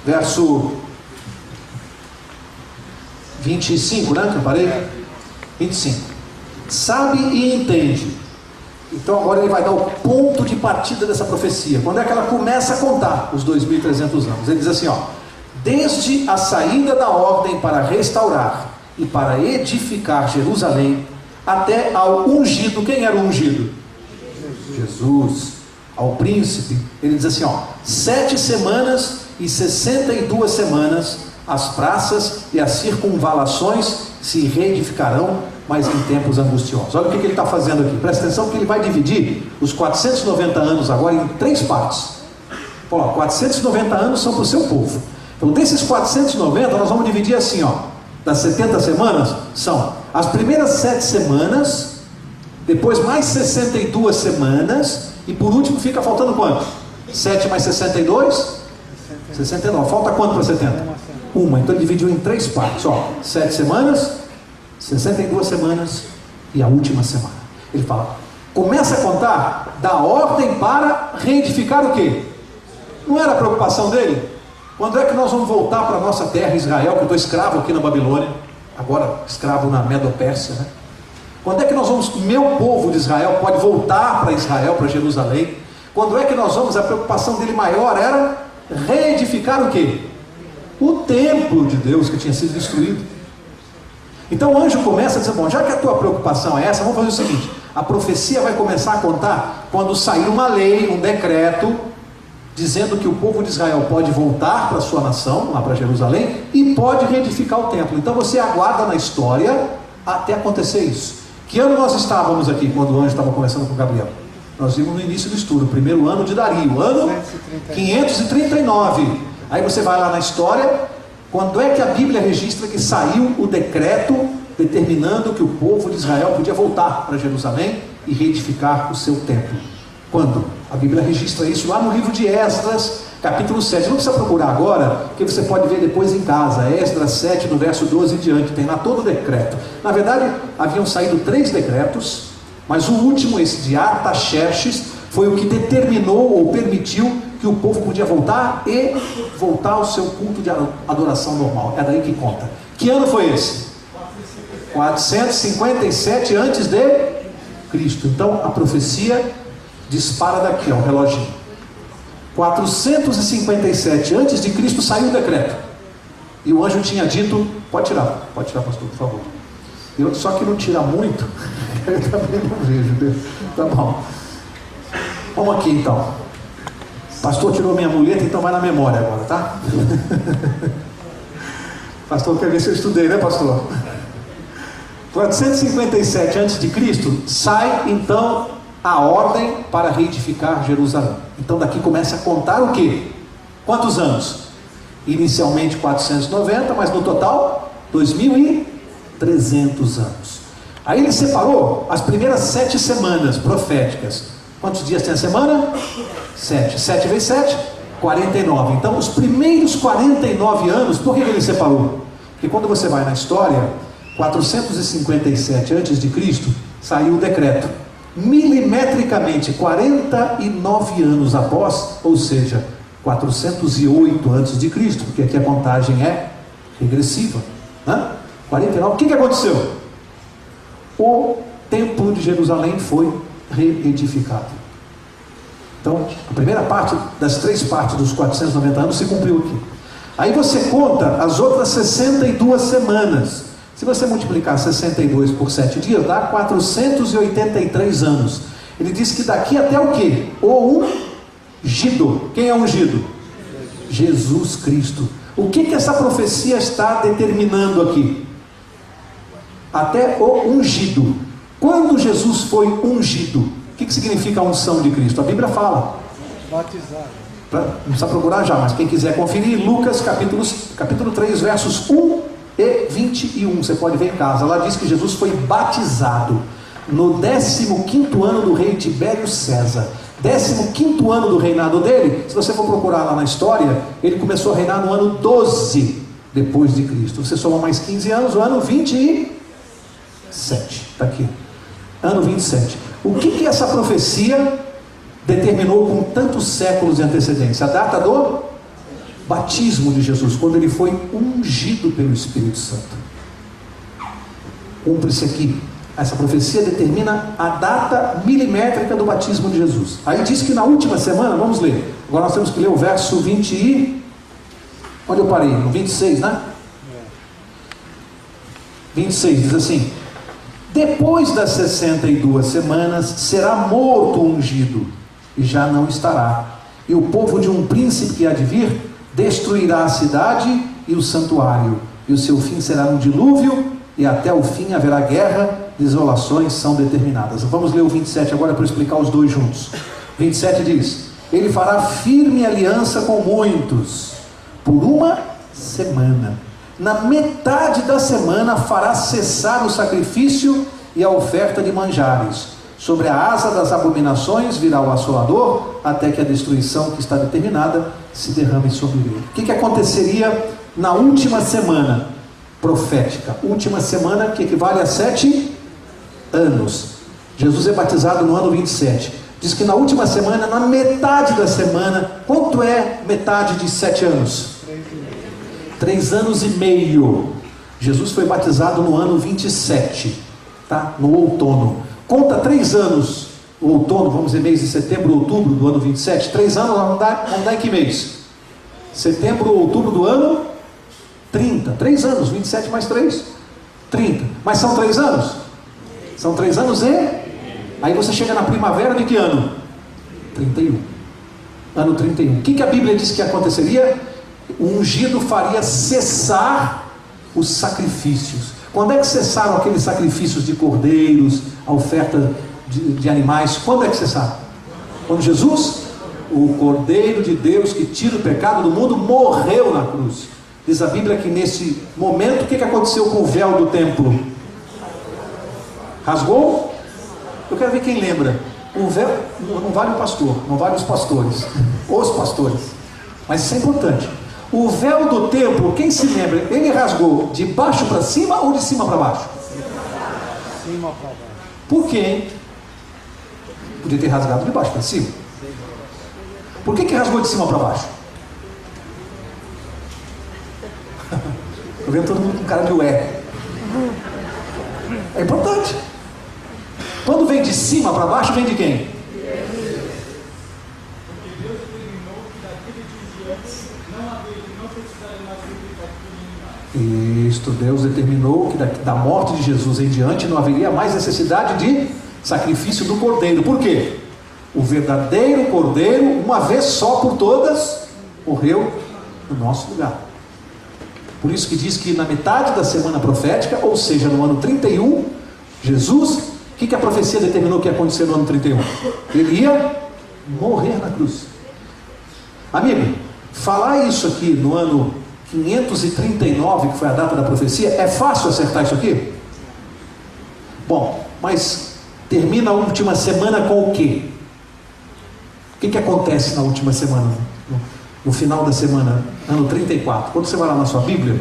Verso 25, né? Que eu parei? 25. Sabe e entende. Então agora ele vai dar o ponto de partida dessa profecia. Quando é que ela começa a contar os 2.300 anos? Ele diz assim, desde a saída da ordem para restaurar e para edificar Jerusalém, até ao ungido. Quem era o ungido? Jesus. Ao príncipe, ele diz assim, 7 semanas e 62 semanas as praças e as circunvalações se reedificarão, mas em tempos angustiosos. Olha o que ele está fazendo aqui, presta atenção que ele vai dividir os 490 anos agora em 3 partes. Ó, 490 anos são para o seu povo. Então desses 490 nós vamos dividir assim, ó, das 70 semanas, são as primeiras 7 semanas, depois mais 62 semanas, e por último fica faltando quanto? 7 mais 62? 69. Falta quanto para 70? Uma. Então ele dividiu em 3 partes, ó, 7 semanas, 62 semanas e a última semana. Ele fala, começa a contar da ordem para reedificar o quê? Não era a preocupação dele? Quando é que nós vamos voltar para a nossa terra, Israel, que eu estou escravo aqui na Babilônia, agora escravo na Medo-Pérsia, né? Quando é que nós vamos, meu povo de Israel pode voltar para Israel, para Jerusalém? Quando é que nós vamos, a preocupação dele maior era reedificar o quê? O templo de Deus que tinha sido destruído. Então o anjo começa a dizer, bom, já que a tua preocupação é essa, vamos fazer o seguinte, a profecia vai começar a contar quando sair uma lei, um decreto, dizendo que o povo de Israel pode voltar para a sua nação, lá para Jerusalém, e pode reedificar o templo. Então você aguarda na história até acontecer isso. Que ano nós estávamos aqui, quando o anjo estava conversando com Gabriel? Nós vimos no início do estudo, o primeiro ano de Dario, ano 539. Aí você vai lá na história, quando é que a Bíblia registra que saiu o decreto determinando que o povo de Israel podia voltar para Jerusalém e reedificar o seu templo? Quando? A Bíblia registra isso lá no livro de Esdras, capítulo 7. Não precisa procurar agora, que você pode ver depois em casa. Esdras 7, no verso 12 em diante, tem lá todo o decreto. Na verdade, haviam saído 3 decretos, mas o último, esse de Artaxerxes, foi o que determinou ou permitiu que o povo podia voltar e voltar ao seu culto de adoração normal. É daí que conta. Que ano foi esse? 457 antes de Cristo. Então a profecia dispara daqui, ó, o reloginho. 457 antes de Cristo saiu o decreto. E o anjo tinha dito, pode tirar, pastor, por favor. Só que não tira muito, eu também não vejo, né? Tá bom. Vamos aqui então. Pastor tirou minha muleta, então vai na memória agora, tá? Pastor, quer ver se eu estudei, né, pastor? 457 a.C. sai então a ordem para reedificar Jerusalém. Então daqui começa a contar o quê? Quantos anos? Inicialmente 490, mas no total 2.300 anos. Aí ele separou as primeiras 7 semanas proféticas. Quantos dias tem a semana? 7. 7 vezes 7? 49. Então os primeiros 49 anos, por que ele separou? Porque quando você vai na história, 457 a.C., saiu o decreto. Milimetricamente, 49 anos após, ou seja, 408 a.C., porque aqui a contagem é regressiva, né? 49, o que aconteceu? O templo de Jerusalém foi reedificado. Então, a primeira parte das 3 partes dos 490 anos se cumpriu aqui. Aí você conta as outras 62 semanas. Se você multiplicar 62 por 7 dias, dá 483 anos. Ele diz que daqui até o quê? O ungido. Quem é ungido? Jesus Cristo. O que essa profecia está determinando aqui? Até o ungido. Quando Jesus foi ungido, o que significa a unção de Cristo? A Bíblia fala. Batizado. Não precisa procurar já, mas quem quiser conferir, Lucas capítulo 3, versos 1 e 21, você pode ver em casa. Lá diz que Jesus foi batizado no 15º ano do rei Tibério César. 15º ano do reinado dele. Se você for procurar lá na história, ele começou a reinar no ano 12 depois de Cristo. Você soma mais 15 anos, o ano 27. Está aqui, ano 27. O que essa profecia determinou com tantos séculos de antecedência? A data do batismo de Jesus, quando ele foi ungido pelo Espírito Santo. Cumpre-se aqui. Essa profecia determina a data milimétrica do batismo de Jesus. Aí diz que na última semana, vamos ler. Agora nós temos que ler o verso 20 e... Onde eu parei? No 26, né? 26 diz assim: depois das 62 semanas será morto o ungido, e já não estará. E o povo de um príncipe que há de vir destruirá a cidade e o santuário, e o seu fim será um dilúvio, e até o fim haverá guerra, desolações são determinadas. Vamos ler o 27 agora para explicar os dois juntos. 27 diz: ele fará firme aliança com muitos, por uma semana. Na metade da semana fará cessar o sacrifício e a oferta de manjares. Sobre a asa das abominações virá o assolador, até que a destruição que está determinada se derrame sobre ele. O que aconteceria na última semana profética? Última semana que equivale a 7 anos. Jesus é batizado no ano 27. Diz que na última semana, na metade da semana, quanto é metade de 7 anos? 3 anos e meio. Jesus foi batizado no ano 27, tá? No outono. Conta 3 anos, o outono, vamos dizer mês de setembro, outubro do ano 27. 3 anos, vamos dar em que mês? Setembro, outubro do ano 30. 3 anos, 27 mais 3, 30. Mas são 3 anos? São 3 anos e... Aí você chega na primavera de que ano? 31. Ano 31. O que a Bíblia diz que aconteceria? O ungido faria cessar os sacrifícios. Quando é que cessaram aqueles sacrifícios de cordeiros, a oferta de animais? Quando é que cessaram? Quando Jesus, o Cordeiro de Deus que tira o pecado do mundo, morreu na cruz. Diz a Bíblia que nesse momento, o que aconteceu com o véu do templo? Rasgou? Eu quero ver quem lembra. O véu, não vale o pastor, não vale os pastores, mas isso é importante. O véu do templo, quem se lembra, ele rasgou de baixo para cima ou de cima para baixo? Cima para baixo. Por quê, hein? Podia ter rasgado de baixo para cima. Por que rasgou de cima para baixo? Estou vendo todo mundo com cara de ué. É importante. Quando vem de cima para baixo, vem de quem? Isto, Deus determinou que da morte de Jesus em diante não haveria mais necessidade de sacrifício do cordeiro. Por quê? O verdadeiro cordeiro, uma vez só por todas, morreu no nosso lugar. Por isso que diz que na metade da semana profética, ou seja, no ano 31, Jesus, o que a profecia determinou que ia acontecer no ano 31? Ele ia morrer na cruz. Amigo, falar isso aqui no ano 539, que foi a data da profecia, é fácil acertar isso aqui? Bom, mas termina a última semana com o quê? O que acontece na última semana? No final da semana, ano 34. Quando você vai lá na sua Bíblia,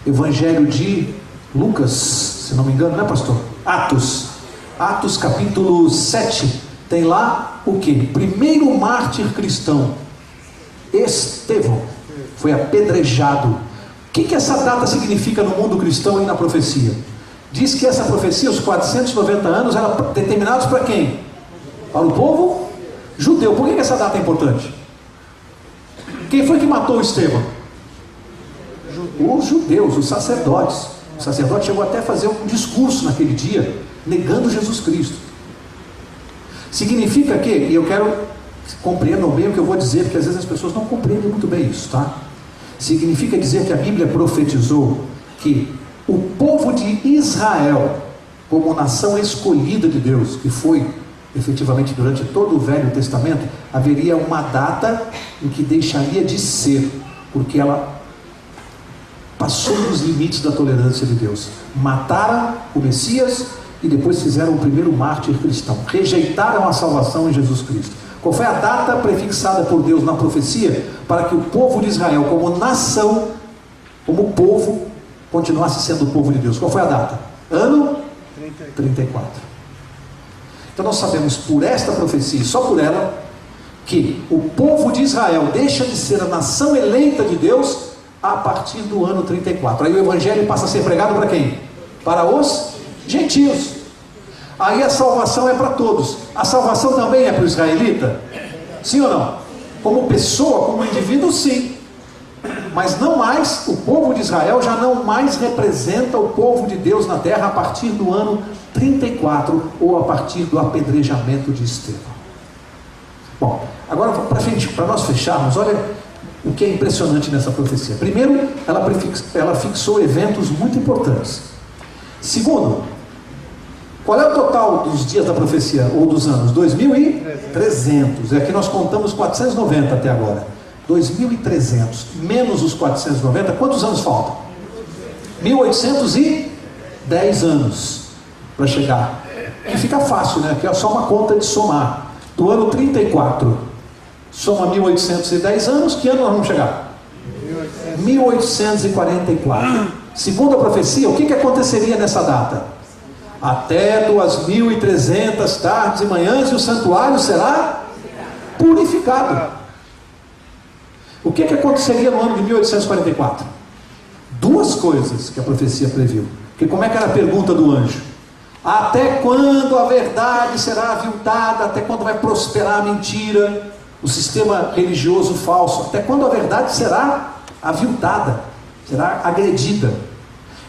Evangelho de Lucas, se não me engano, não é, pastor? Atos capítulo 7, tem lá o quê? Primeiro mártir cristão, Estevão, foi apedrejado. O que essa data significa no mundo cristão e na profecia? Diz que essa profecia, os 490 anos, eram determinados para quem? Para o povo judeu. Por que essa data é importante? Quem foi que matou Estevão? Os judeus, os sacerdotes. O sacerdote chegou até a fazer um discurso naquele dia, negando Jesus Cristo. Significa que, e eu quero que compreendam bem o que eu vou dizer, porque às vezes as pessoas não compreendem muito bem isso, tá? Significa dizer que a Bíblia profetizou que o povo de Israel, como nação escolhida de Deus, que foi efetivamente durante todo o Velho Testamento, haveria uma data em que deixaria de ser, porque ela passou dos limites da tolerância de Deus. Mataram o Messias e depois fizeram o primeiro mártir cristão. Rejeitaram a salvação em Jesus Cristo. Qual foi a data prefixada por Deus na profecia para que o povo de Israel, como nação, como povo, continuasse sendo o povo de Deus? Qual foi a data? Ano 34. Então nós sabemos por esta profecia, e só por ela, que o povo de Israel deixa de ser a nação eleita de Deus a partir do ano 34. Aí o evangelho passa a ser pregado para quem? Para os gentios. Aí a salvação é para todos. A salvação também é para o israelita? Sim ou não? Como pessoa, como indivíduo, sim. Mas não mais, o povo de Israel já não mais representa o povo de Deus na terra a partir do ano 34, ou a partir do apedrejamento de Estevão. Bom, agora para nós fecharmos, olha, o que é impressionante nessa profecia? Primeiro, ela fixou eventos muito importantes. Segundo, qual é o total dos dias da profecia, ou dos anos? 2.300. É que nós contamos 490 até agora. 2.300 menos os 490, quantos anos faltam? 1.810 anos para chegar. E fica fácil, né? Que é só uma conta de somar. Do ano 34, soma 1.810 anos, que ano nós vamos chegar? 1844. Segundo a profecia, o que aconteceria nessa data? Até 2.300 tardes e manhãs e o santuário será purificado. O que aconteceria no ano de 1844? Duas coisas que a profecia previu. Porque como é que era a pergunta do anjo? Até quando a verdade será aviltada? Até quando vai prosperar a mentira? O sistema religioso falso? Até quando a verdade será aviltada? Será agredida?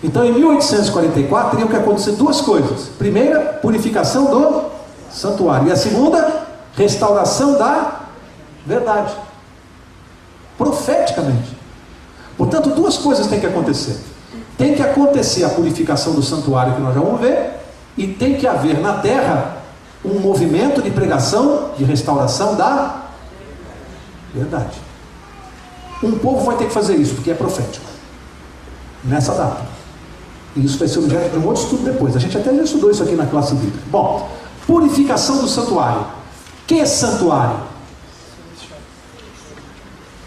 Então em 1844 teriam que acontecer duas coisas. Primeira, purificação do santuário. E a segunda, restauração da verdade. Profeticamente. Portanto, duas coisas têm que acontecer. Tem que acontecer a purificação do santuário, que nós já vamos ver, e tem que haver na terra um movimento de pregação, de restauração da verdade. Um povo vai ter que fazer isso, porque é profético, nessa data. E isso vai ser objeto de um outro estudo depois. A gente até já estudou isso aqui na classe bíblica. Bom, purificação do santuário. Que é santuário?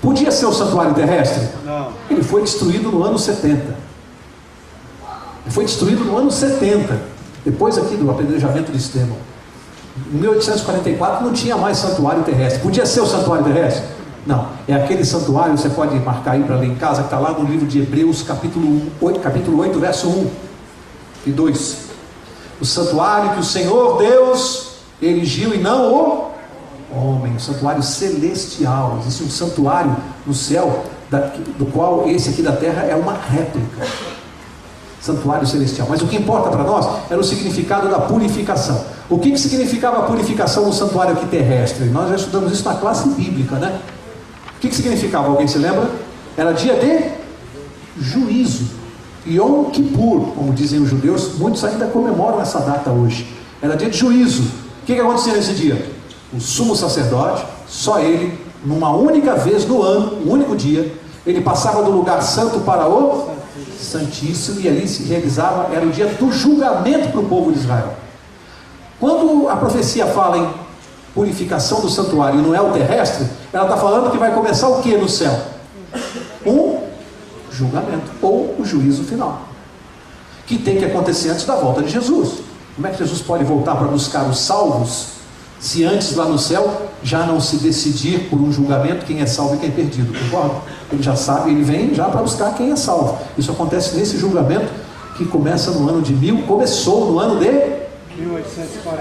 Podia ser o santuário terrestre? Não. Ele foi destruído no ano 70. Ele foi destruído no ano 70, depois aqui do apedrejamento de Estevão. Em 1844 não tinha mais santuário terrestre. Podia ser o santuário terrestre? Não. É aquele santuário, você pode marcar aí para ler em casa, que está lá no livro de Hebreus, capítulo 8, verso 1 e 2. O santuário que o Senhor Deus erigiu e não o homem, o santuário celestial. Existe um santuário no céu, do qual esse aqui da terra é uma réplica. Santuário celestial. Mas o que importa para nós era o significado da purificação. O que significava a purificação no santuário aqui terrestre? Nós já estudamos isso na classe bíblica, né? O que significava? Alguém se lembra? Era dia de juízo. Yom Kippur, como dizem os judeus. Muitos ainda comemoram essa data hoje. Era dia de juízo. O que acontecia nesse dia? O sumo sacerdote, só ele, numa única vez no ano, um único dia, ele passava do lugar santo para o Santíssimo, e ali se realizava, era o dia do julgamento para o povo de Israel. Quando a profecia fala em purificação do santuário e não é o terrestre, ela está falando que vai começar o que no céu? Um julgamento, ou o juízo final, que tem que acontecer antes da volta de Jesus. Como é que Jesus pode voltar para buscar os salvos, se antes lá no céu já não se decidir por um julgamento quem é salvo e quem é perdido? Concorda? Ele já sabe, ele vem já para buscar quem é salvo. Isso acontece nesse julgamento que começou no ano de 1840.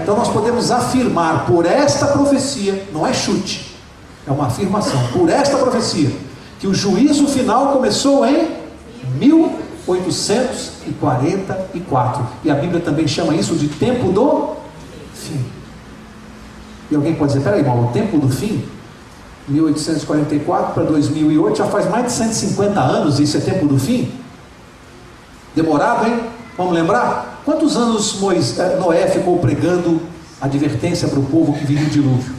Então nós podemos afirmar por esta profecia, não é chute, é uma afirmação, por esta profecia, que o juízo final começou em 1844. E a Bíblia também chama isso de tempo do fim. E alguém pode dizer, peraí, irmão, o tempo do fim, 1844 para 2008, já faz mais de 150 anos, isso é tempo do fim? Demorado, hein? Vamos lembrar? Quantos anos Noé ficou pregando advertência para o povo que viria o dilúvio?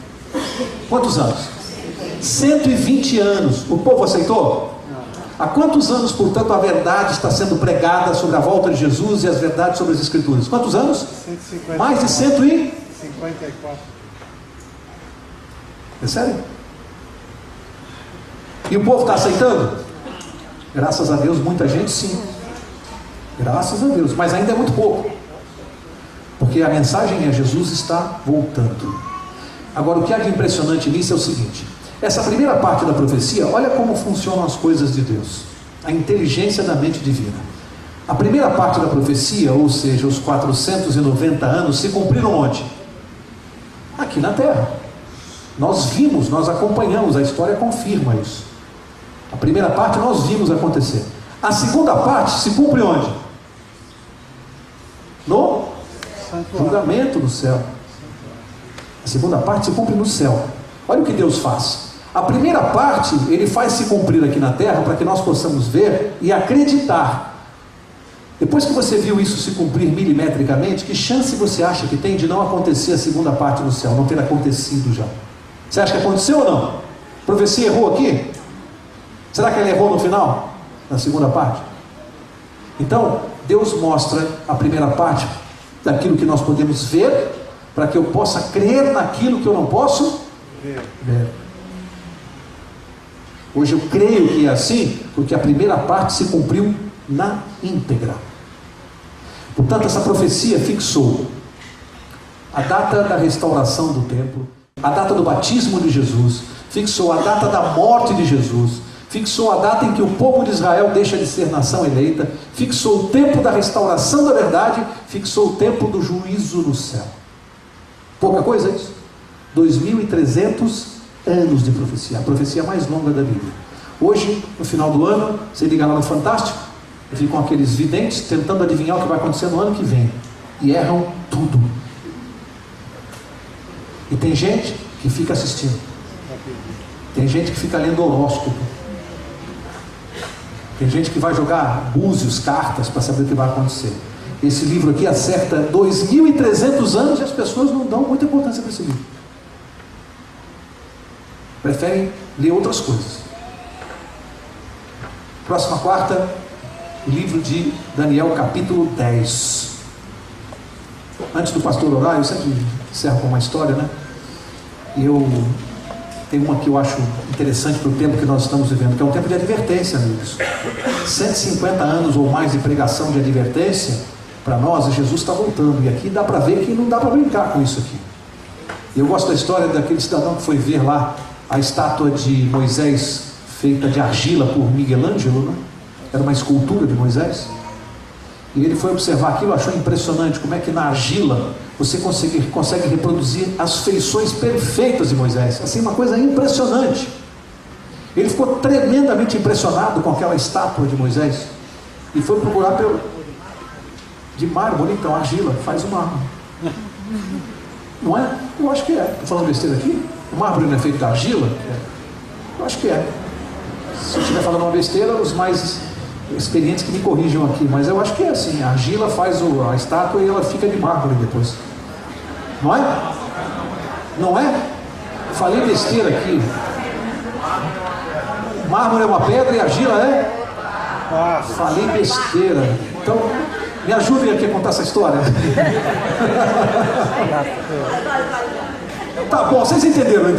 Quantos anos? 120 anos. O povo aceitou? Há quantos anos, portanto, a verdade está sendo pregada sobre a volta de Jesus e as verdades sobre as Escrituras? Quantos anos? 150. Mais de 154. É sério? E o povo está aceitando? Graças a Deus, muita gente sim. Graças a Deus, mas ainda é muito pouco. Porque a mensagem é: Jesus está voltando. Agora, o que há de impressionante nisso é o seguinte: essa primeira parte da profecia, olha como funcionam as coisas de Deus, a inteligência da mente divina. A primeira parte da profecia, ou seja, os 490 anos, se cumpriram onde? Aqui na terra. Nós vimos, nós acompanhamos, a história confirma isso. A primeira parte nós vimos acontecer. A segunda parte se cumpre onde? No julgamento do céu. A segunda parte se cumpre no céu. Olha o que Deus faz. A primeira parte, ele faz se cumprir aqui na terra para que nós possamos ver e acreditar. Depois que você viu isso se cumprir milimetricamente, que chance você acha que tem de não acontecer a segunda parte no céu, não ter acontecido já? Você acha que aconteceu ou não? A profecia errou aqui? Será que ela errou no final? Na segunda parte? Então, Deus mostra a primeira parte daquilo que nós podemos ver, para que eu possa crer naquilo que eu não posso ver. Hoje eu creio que é assim, porque a primeira parte se cumpriu na íntegra. Portanto, essa profecia fixou a data da restauração do templo, a data do batismo de Jesus, fixou a data da morte de Jesus, fixou a data em que o povo de Israel deixa de ser nação eleita, fixou o tempo da restauração da verdade, fixou o tempo do juízo no céu. Pouca coisa isso? 2.300 anos de profecia, a profecia mais longa da Bíblia. Hoje, no final do ano, você liga lá no Fantástico, e ficam aqueles videntes tentando adivinhar o que vai acontecer no ano que vem, e erram tudo. E tem gente que fica assistindo, tem gente que fica lendo horóscopo, tem gente que vai jogar búzios, cartas, para saber o que vai acontecer. Esse livro aqui acerta 2.300 anos e as pessoas não dão muita importância para esse livro. Preferem ler outras coisas. Próxima quarta, o livro de Daniel, capítulo 10. Antes do pastor orar, eu sempre encerro com uma história, né? E eu tenho uma que eu acho interessante para o tempo que nós estamos vivendo, que é um tempo de advertência, amigos. 150 anos ou mais de pregação de advertência para nós, e Jesus está voltando. E aqui dá para ver que não dá para brincar com isso aqui. Eu gosto da história daquele cidadão que foi ver lá a estátua de Moisés feita de argila por Miguel Ângelo, né? Era uma escultura de Moisés. E ele foi observar aquilo, achou impressionante como é que na argila você consegue reproduzir as feições perfeitas de Moisés. Assim, uma coisa impressionante. Ele ficou tremendamente impressionado com aquela estátua de Moisés e foi procurar de mármore. Então, argila faz o mármore, não é? Eu acho que é. Estou falando besteira aqui? O mármore não é feito de argila? Eu acho que é. Se eu estiver falando uma besteira, os mais experientes que me corrijam aqui, mas eu acho que é assim. A argila faz a estátua e ela fica de mármore depois, não é? Não é? Falei besteira aqui. Mármore é uma pedra e argila é? Falei besteira. Então, me ajudem aqui a contar essa história. Tá bom, vocês entenderam?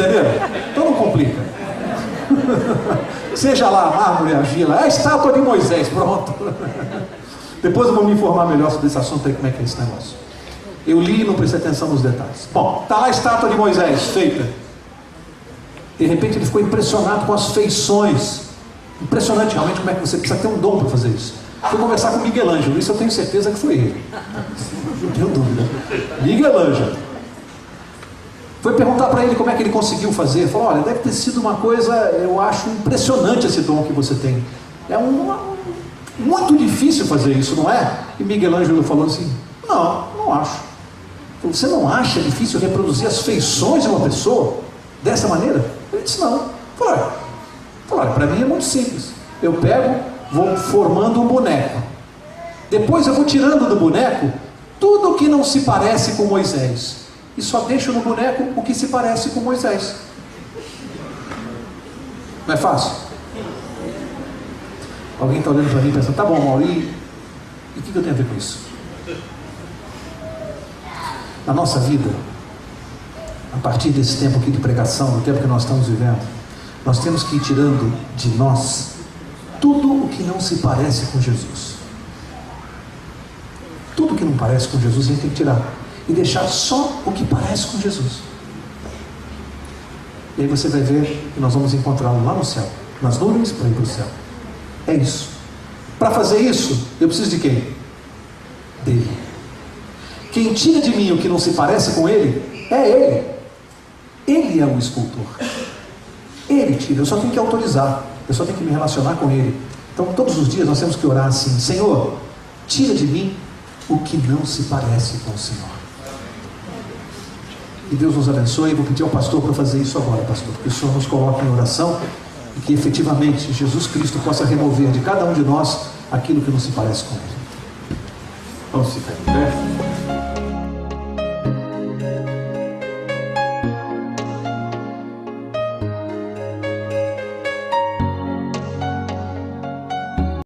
Então não complica. Seja lá, mármore, argila, é a estátua de Moisés, pronto. Depois eu vou me informar melhor sobre esse assunto aí, como é que é esse negócio. Eu li e não prestei atenção nos detalhes. Bom, está lá a estátua de Moisés, feita. De repente ele ficou impressionado com as feições. Impressionante realmente como é que você precisa ter um dom para fazer isso. Fui conversar com Miguel Ângelo, isso eu tenho certeza que foi ele. Não tenho dúvida. Miguel Ângelo. Foi perguntar para ele como é que ele conseguiu fazer. Falou, olha, deve ter sido uma coisa, eu acho impressionante esse dom que você tem. É muito difícil fazer isso, não é? E Miguel Ângelo falou assim, não acho. Você não acha difícil reproduzir as feições de uma pessoa dessa maneira? Ele disse, não. Falei, olha, para mim é muito simples. Eu pego, vou formando um boneco. Depois eu vou tirando do boneco tudo o que não se parece com Moisés. E só deixo no boneco o que se parece com Moisés. Não é fácil? Alguém está olhando para mim e pensando, tá bom, Mauro, e o que eu tenho a ver com isso? Na nossa vida, a partir desse tempo aqui de pregação, no tempo que nós estamos vivendo, nós temos que ir tirando de nós tudo o que não se parece com Jesus. Tudo que não parece com Jesus a gente tem que tirar e deixar só o que parece com Jesus. E aí você vai ver que nós vamos encontrá-lo lá no céu, nas nuvens para ir para o céu. É isso. Para fazer isso, eu preciso de quem? Dele. Quem tira de mim o que não se parece com ele, é ele. Ele é o escultor. Ele tira, eu só tenho que autorizar, eu só tenho que me relacionar com ele. Então todos os dias nós temos que orar assim, Senhor, tira de mim o que não se parece com o Senhor. Que Deus nos abençoe. Vou pedir ao pastor para fazer isso agora, pastor, que o Senhor nos coloque em oração e que efetivamente Jesus Cristo possa remover de cada um de nós aquilo que não se parece com Ele. Vamos ficar de pé.